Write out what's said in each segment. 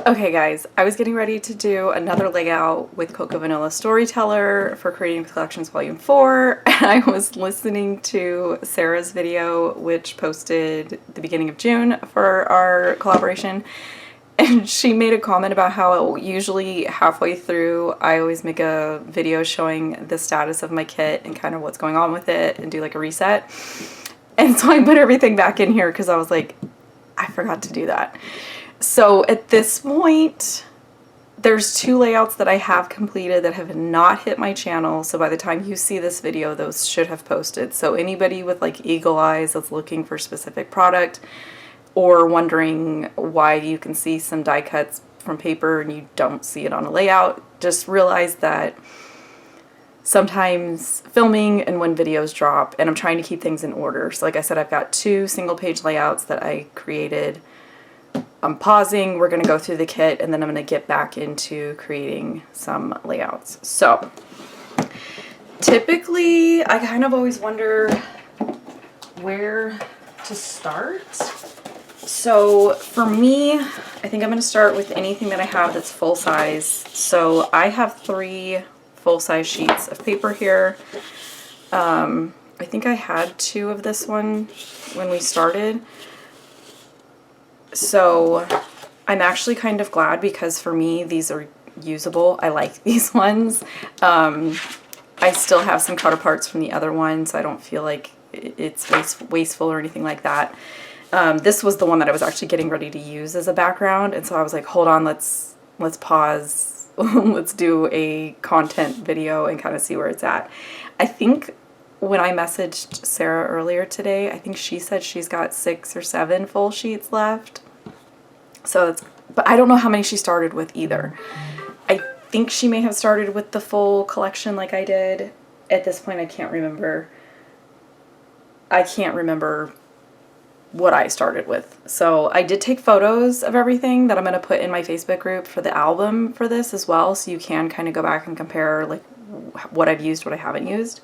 Okay guys, I was getting ready to do another layout with Cocoa Vanilla Storyteller for Creating Collections Volume 4, and I was listening to Sarah's video, which posted the beginning of June for our collaboration, and she made a comment about how usually halfway through I always make a video showing the status of my kit and kind of what's going on with it and do like a reset. And so I put everything back in here because I was like, I forgot to do that. So at this point, there's 2 layouts that I have completed that have not hit my channel. So by the time you see this video, those should have posted. So anybody with like eagle eyes that's looking for specific product or wondering why you can see some die cuts from paper and you don't see it on a layout, just realize that sometimes filming and when videos drop, and I'm trying to keep things in order. So like I said, I've got 2 single page layouts that I created. I'm pausing, we're going to go through the kit, and then I'm going to get back into creating some layouts. So, typically, I kind of always wonder where to start. So, for me, I think I'm going to start with anything that I have that's full size. So, I have 3 full-size sheets of paper here. I think I had 2 of this one when we started. So I'm actually kind of glad because for me these are usable. I like these ones. I still have some counterparts from the other ones. I don't feel like it's wasteful or anything like that. This was the one that I was actually getting ready to use as a background, and so I was like, hold on, let's pause. Let's do a content video and kind of see where it's at. I think when I messaged Sara earlier today, I think she said she's got 6 or 7 full sheets left. So it's, but I don't know how many she started with either. I think she may have started with the full collection like I did. At this point, I can't remember. I can't remember what I started with. So I did take photos of everything that I'm going to put in my Facebook group for the album for this as well. So you can kind of go back and compare like what I've used, what I haven't used.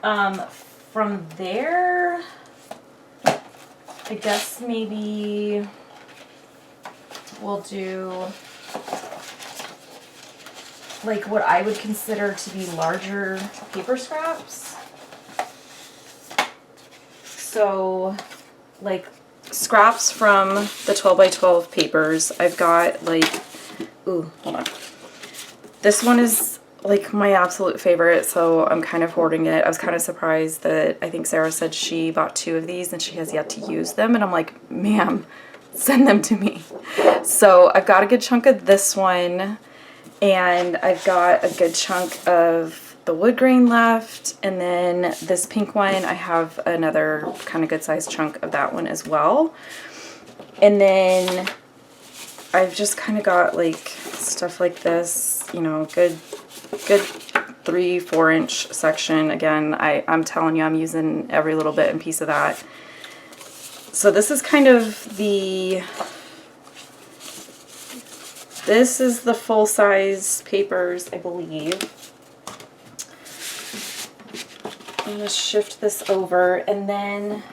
From there, I guess maybe we'll do like what I would consider to be larger paper scraps. So like scraps from the 12 by 12 papers. I've got like, ooh, hold on. This one is like my absolute favorite, so I'm kind of hoarding it. I was kind of surprised that I think Sara said she bought 2 of these and she has yet to use them, and I'm like, ma'am, send them to me. So I've got a good chunk of this one, and I've got a good chunk of the wood grain left, and then this pink one, I have another kind of good sized chunk of that one as well. And then I've just kind of got like stuff like this, you know, good 3-4 inch section. Again, I'm telling you, I'm using every little bit and piece of that. So this is kind of the, this is the full size papers, I believe. I'm gonna shift this over, and then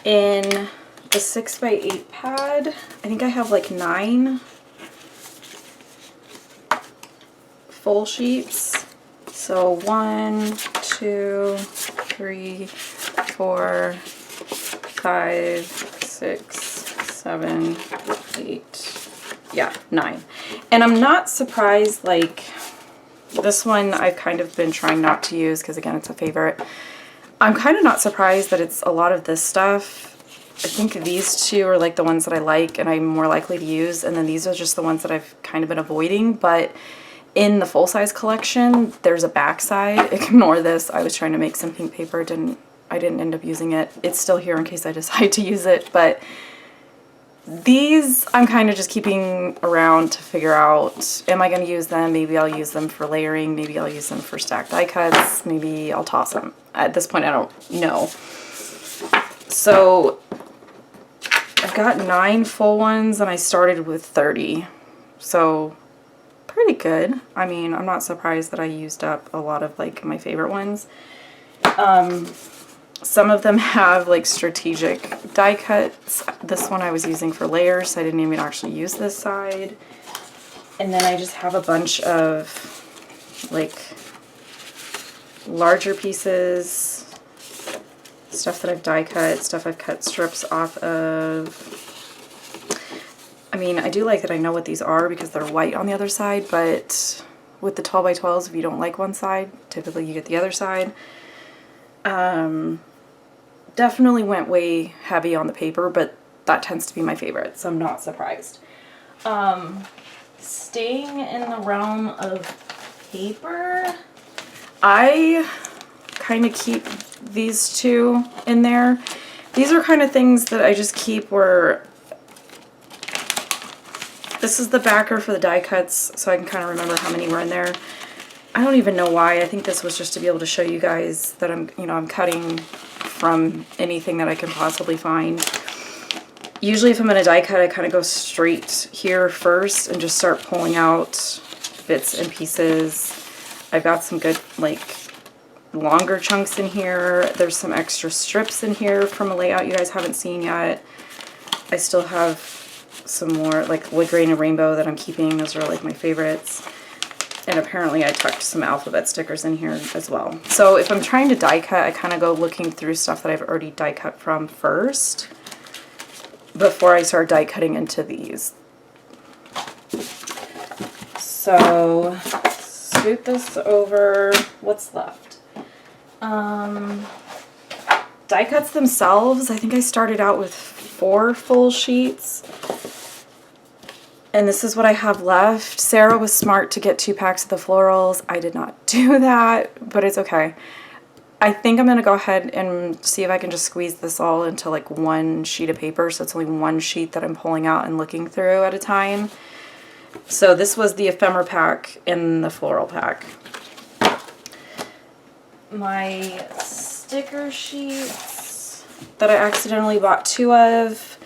in the 6 by 8 pad, I think I have like 9 full sheets. So 1, 2, 3, 4, 5, 6, 7, 8, yeah, 9. And I'm not surprised, like this one I've kind of been trying not to use because again it's a favorite. I'm kind of not surprised that it's a lot of this stuff. I think these 2 are like the ones that I like and I'm more likely to use, and then these are just the ones that I've kind of been avoiding. But in the full-size collection, there's a backside. Ignore this. I was trying to make some pink paper. I didn't end up using it. It's still here in case I decide to use it. But these I'm kind of just keeping around to figure out, am I going to use them? Maybe I'll use them for layering. Maybe I'll use them for stacked die cuts. Maybe I'll toss them. At this point, I don't know. So I've got 9 full ones and I started with 30. So pretty good. I mean, I'm not surprised that I used up a lot of like my favorite ones. Some of them have like strategic die cuts. This one I was using for layers, so I didn't even actually use this side. And then I just have a bunch of like larger pieces, stuff that I've die cut, stuff I've cut strips off of. I mean, I do like that I know what these are because they're white on the other side, but with the 12 by 12s, if you don't like one side, typically you get the other side. Definitely went way heavy on the paper, but that tends to be my favorite, so I'm not surprised. Staying in the realm of paper, I kind of keep these two in there. These are kind of things that I just keep where this is the backer for the die cuts, so I can kind of remember how many were in there. I don't even know why. I think this was just to be able to show you guys that I'm cutting from anything that I can possibly find. Usually if I'm in a die cut, I kind of go straight here first and just start pulling out bits and pieces. I've got some good like longer chunks in here. There's some extra strips in here from a layout you guys haven't seen yet. I still have some more like wood grain and rainbow that I'm keeping. Those are like my favorites. And apparently I tucked some alphabet stickers in here as well. So if I'm trying to die cut, I kind of go looking through stuff that I've already die cut from first before I start die cutting into these. So scoot this over. What's left? Die cuts themselves, I think I started out with 4 full sheets. And this is what I have left. Sarah was smart to get 2 packs of the florals. I did not do that, but it's okay. I think I'm going to go ahead and see if I can just squeeze this all into like 1 sheet of paper. So it's only 1 sheet that I'm pulling out and looking through at a time. So this was the ephemera pack and the floral pack. My sticker sheets that I accidentally bought 2 of.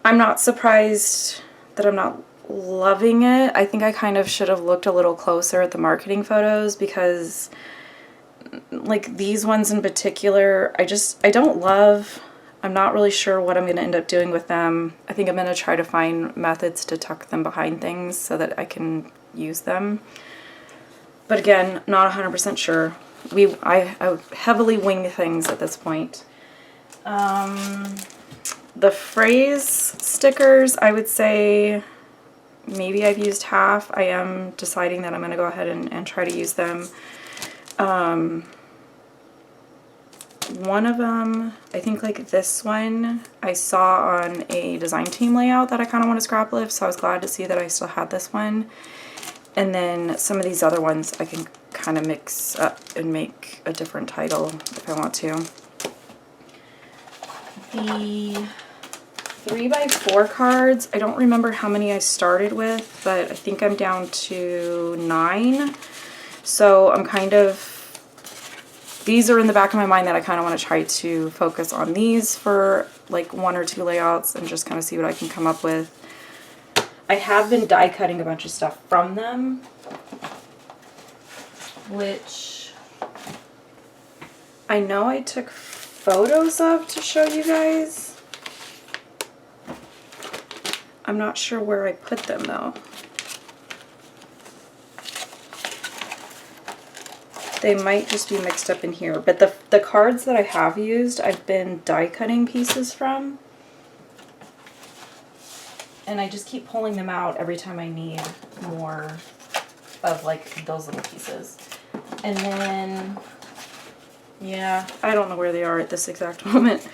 I'm not surprised that I'm not loving it. I think I kind of should have looked a little closer at the marketing photos because like these ones in particular, I don't love. I'm not really sure what I'm going to end up doing with them. I think I'm going to try to find methods to tuck them behind things so that I can use them. But again, not 100% sure. I heavily wing things at this point. The phrase stickers, I would say maybe I've used half. I am deciding that I'm going to go ahead and try to use them. One of them, I think like this one, I saw on a design team layout that I kind of want to scrap lift, so I was glad to see that I still had this one. And then some of these other ones I can kind of mix up and make a different title if I want to. The 3x4 cards, I don't remember how many I started with, but I think I'm down to 9. So I'm kind of, these are in the back of my mind that I kind of want to try to focus on these for like 1 or 2 layouts and just kind of see what I can come up with. I have been die cutting a bunch of stuff from them, which I know I took photos of to show you guys. I'm not sure where I put them though. They might just be mixed up in here, but the cards that I have used, I've been die cutting pieces from. And I just keep pulling them out every time I need more of like those little pieces. And then, yeah, I don't know where they are at this exact moment.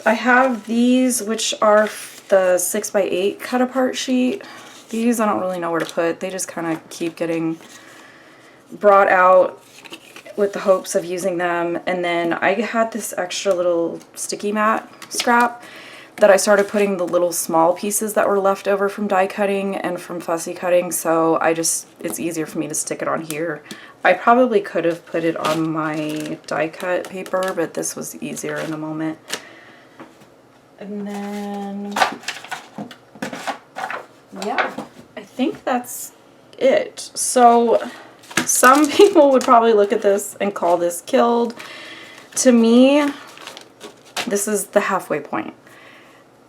I have these, which are the 6x8 cut apart sheet. These I don't really know where to put. They just kind of keep getting brought out with the hopes of using them. And then I had this extra little sticky mat scrap that I started putting the little small pieces that were left over from die cutting and from fussy cutting, so it's easier for me to stick it on here. I probably could have put it on my die cut paper, but this was easier in the moment. And then, yeah, I think that's it. So some people would probably look at this and call this killed. To me, this is the halfway point.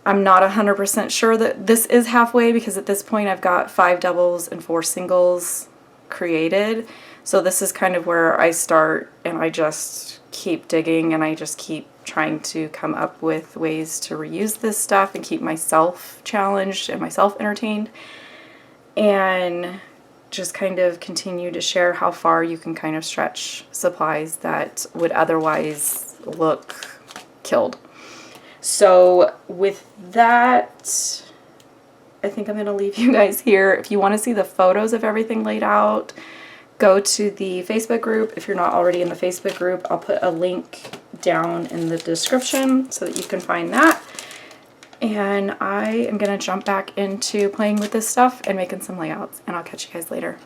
I'm not 100% sure that this is halfway because at this point I've got 5 doubles and 4 singles created. So this is kind of where I start and I just keep digging and I just keep trying to come up with ways to reuse this stuff and keep myself challenged and myself entertained. And just kind of continue to share how far you can kind of stretch supplies that would otherwise look killed. So with that, I think I'm going to leave you guys here. If you want to see the photos of everything laid out, go to the Facebook group. If you're not already in the Facebook group, I'll put a link down in the description so that you can find that. And I am going to jump back into playing with this stuff and making some layouts, and I'll catch you guys later.